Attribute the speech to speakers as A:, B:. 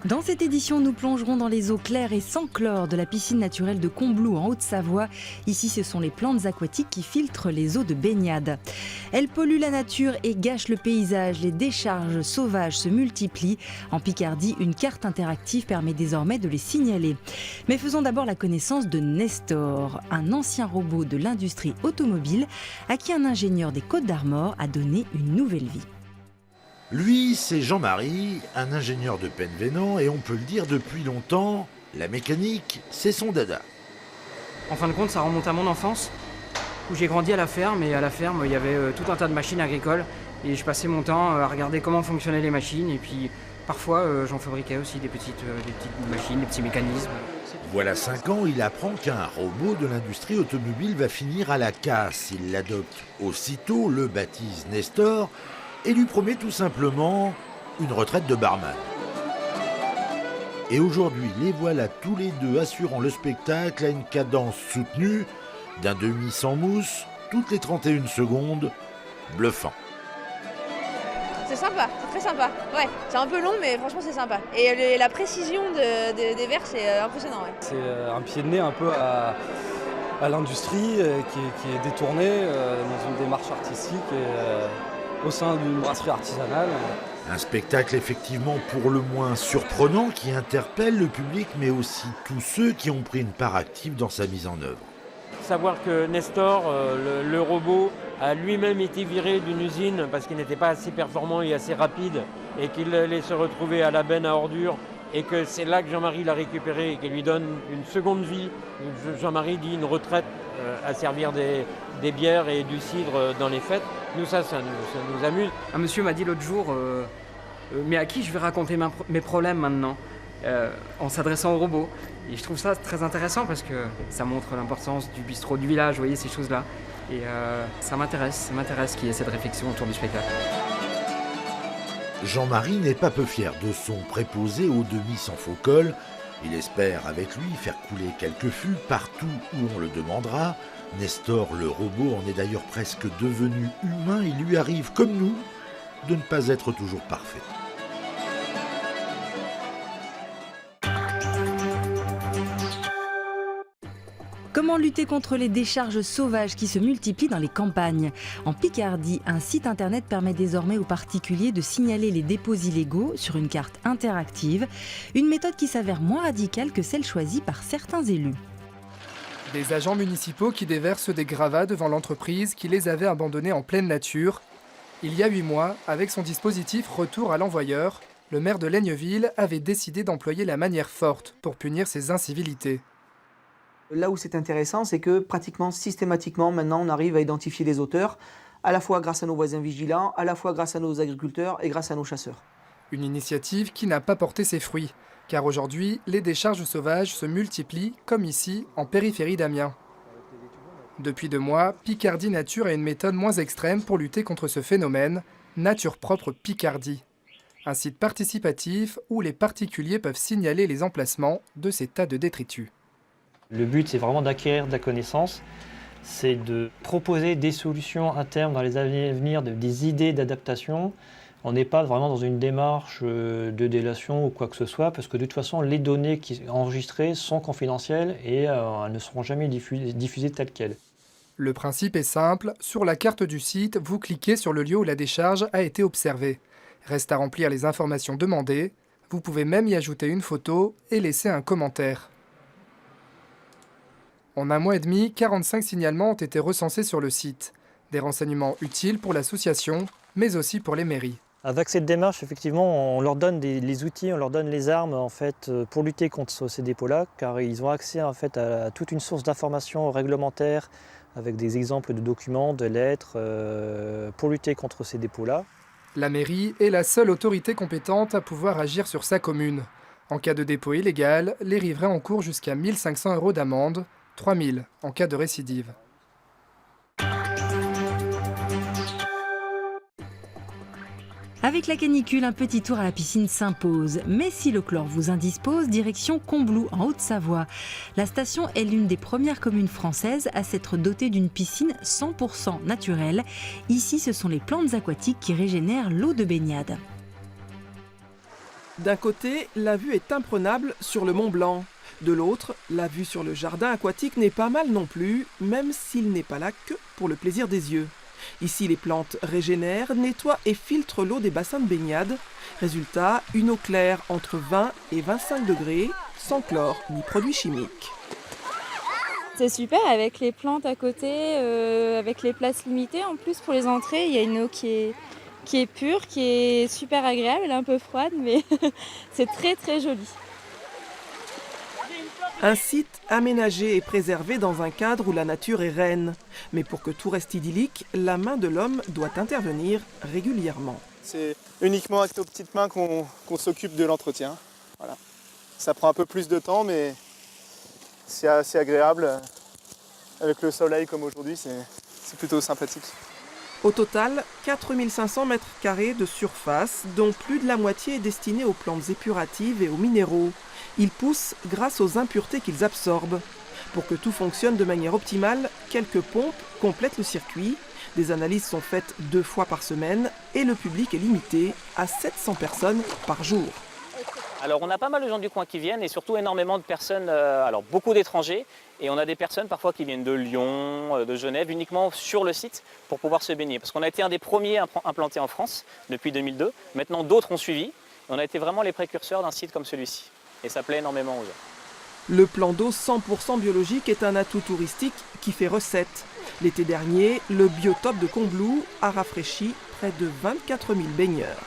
A: Dans cette édition, nous plongerons dans les eaux claires et sans chlore de la piscine naturelle de Combloux en Haute-Savoie. Ici, ce sont les plantes aquatiques qui filtrent les eaux de baignade. Elles polluent la nature et gâchent le paysage. Les décharges sauvages se multiplient. En Picardie, une carte interactive permet désormais de les signaler. Mais faisons d'abord la connaissance de Nestor, un ancien robot de l'industrie automobile à qui un ingénieur des Côtes-d'Armor a donné une nouvelle vie.
B: Lui, c'est Jean-Marie, un ingénieur de Penvenant, et on peut le dire depuis longtemps, la mécanique, c'est son dada.
C: En fin de compte, ça remonte à mon enfance, où j'ai grandi à la ferme, et à la ferme, il y avait tout un tas de machines agricoles, et je passais mon temps à regarder comment fonctionnaient les machines, et puis parfois j'en fabriquais aussi des petites machines, des petits mécanismes.
B: Voilà 5 ans, il apprend qu'un robot de l'industrie automobile va finir à la casse. Il l'adopte aussitôt, le baptise Nestor, et lui promet tout simplement une retraite de barman. Et aujourd'hui, les voilà tous les deux assurant le spectacle à une cadence soutenue d'un demi sans mousse, toutes les 31 secondes, bluffant.
D: C'est sympa, c'est très sympa. Ouais, c'est un peu long, mais franchement c'est sympa. Et la précision des verres, c'est impressionnant. Ouais.
E: C'est un pied de nez un peu à l'industrie qui est détournée dans une démarche artistique et au sein d'une brasserie artisanale.
B: Un spectacle effectivement pour le moins surprenant qui interpelle le public, mais aussi tous ceux qui ont pris une part active dans sa mise en œuvre.
F: Savoir que Nestor, le robot, a lui-même été viré d'une usine parce qu'il n'était pas assez performant et assez rapide et qu'il allait se retrouver à la benne à ordures et que c'est là que Jean-Marie l'a récupéré et qu'il lui donne une seconde vie. Jean-Marie dit une retraite à servir des bières et du cidre dans les fêtes. Nous, ça nous amuse.
C: Un monsieur m'a dit l'autre jour, mais à qui je vais raconter mes problèmes maintenant en s'adressant au robot. Et je trouve ça très intéressant parce que ça montre l'importance du bistrot du village, vous voyez, ces choses-là. Et ça m'intéresse qu'il y ait cette réflexion autour du spectacle.
B: Jean-Marie n'est pas peu fier de son préposé au demi sans faux col. Il espère avec lui faire couler quelques fûts partout où on le demandera. Nestor, le robot, en est d'ailleurs presque devenu humain. Il lui arrive, comme nous, de ne pas être toujours parfait.
A: Comment lutter contre les décharges sauvages qui se multiplient dans les campagnes ? En Picardie, un site internet permet désormais aux particuliers de signaler les dépôts illégaux sur une carte interactive, une méthode qui s'avère moins radicale que celle choisie par certains élus.
G: Des agents municipaux qui déversent des gravats devant l'entreprise qui les avait abandonnés en pleine nature. Il y a 8 mois, avec son dispositif Retour à l'envoyeur, le maire de Laigneville avait décidé d'employer la manière forte pour punir ces incivilités.
H: Là où c'est intéressant, c'est que pratiquement systématiquement, maintenant, on arrive à identifier les auteurs, à la fois grâce à nos voisins vigilants, à la fois grâce à nos agriculteurs et grâce à nos chasseurs.
G: Une initiative qui n'a pas porté ses fruits, car aujourd'hui, les décharges sauvages se multiplient, comme ici, en périphérie d'Amiens. Depuis 2 mois, Picardie Nature a une méthode moins extrême pour lutter contre ce phénomène, Nature Propre Picardie. Un site participatif où les particuliers peuvent signaler les emplacements de ces tas de détritus.
I: Le but, c'est vraiment d'acquérir de la connaissance, c'est de proposer des solutions à terme dans les années à venir, des idées d'adaptation. On n'est pas vraiment dans une démarche de délation ou quoi que ce soit, parce que de toute façon, les données qui sont enregistrées sont confidentielles et elles ne seront jamais diffusées telles quelles.
G: Le principe est simple, sur la carte du site, vous cliquez sur le lieu où la décharge a été observée. Reste à remplir les informations demandées, vous pouvez même y ajouter une photo et laisser un commentaire. En 1 mois et demi, 45 signalements ont été recensés sur le site. Des renseignements utiles pour l'association, mais aussi pour les mairies.
I: Avec cette démarche, effectivement, on leur donne les outils, on leur donne les armes en fait, pour lutter contre ces dépôts-là, car ils ont accès en fait, à toute une source d'informations réglementaires, avec des exemples de documents, de lettres, pour lutter contre ces dépôts-là.
G: La mairie est la seule autorité compétente à pouvoir agir sur sa commune. En cas de dépôt illégal, les riverains encourent jusqu'à 1 500 € d'amende, 3 000 en cas de récidive.
A: Avec la canicule, un petit tour à la piscine s'impose. Mais si le chlore vous indispose, direction Combloux, en Haute-Savoie. La station est l'une des premières communes françaises à s'être dotée d'une piscine 100% naturelle. Ici, ce sont les plantes aquatiques qui régénèrent l'eau de baignade.
J: D'un côté, la vue est imprenable sur le Mont Blanc. De l'autre, la vue sur le jardin aquatique n'est pas mal non plus, même s'il n'est pas là que pour le plaisir des yeux. Ici, les plantes régénèrent, nettoient et filtrent l'eau des bassins de baignade. Résultat, une eau claire entre 20 et 25 degrés, sans chlore ni produits chimiques.
K: C'est super avec les plantes à côté, avec les places limitées. En plus, pour les entrées, il y a une eau qui est pure, qui est super agréable. Elle est un peu froide, mais c'est très très joli.
J: Un site aménagé et préservé dans un cadre où la nature est reine. Mais pour que tout reste idyllique, la main de l'homme doit intervenir régulièrement.
L: C'est uniquement avec nos petites mains qu'on s'occupe de l'entretien. Voilà. Ça prend un peu plus de temps, mais c'est assez agréable. Avec le soleil comme aujourd'hui, c'est plutôt sympathique.
J: Au total, 4500 mètres carrés de surface, dont plus de la moitié est destinée aux plantes épuratives et aux minéraux. Ils poussent grâce aux impuretés qu'ils absorbent. Pour que tout fonctionne de manière optimale, quelques pompes complètent le circuit. Des analyses sont faites 2 fois par semaine et le public est limité à 700 personnes par jour.
M: Alors on a pas mal de gens du coin qui viennent et surtout énormément de personnes, alors beaucoup d'étrangers. Et on a des personnes parfois qui viennent de Lyon, de Genève, uniquement sur le site pour pouvoir se baigner. Parce qu'on a été un des premiers implantés en France depuis 2002. Maintenant d'autres ont suivi. Et on a été vraiment les précurseurs d'un site comme celui-ci. Et ça plaît énormément aux gens.
J: Le plan d'eau 100% biologique est un atout touristique qui fait recette. L'été dernier, le biotope de Combloux a rafraîchi près de 24 000 baigneurs.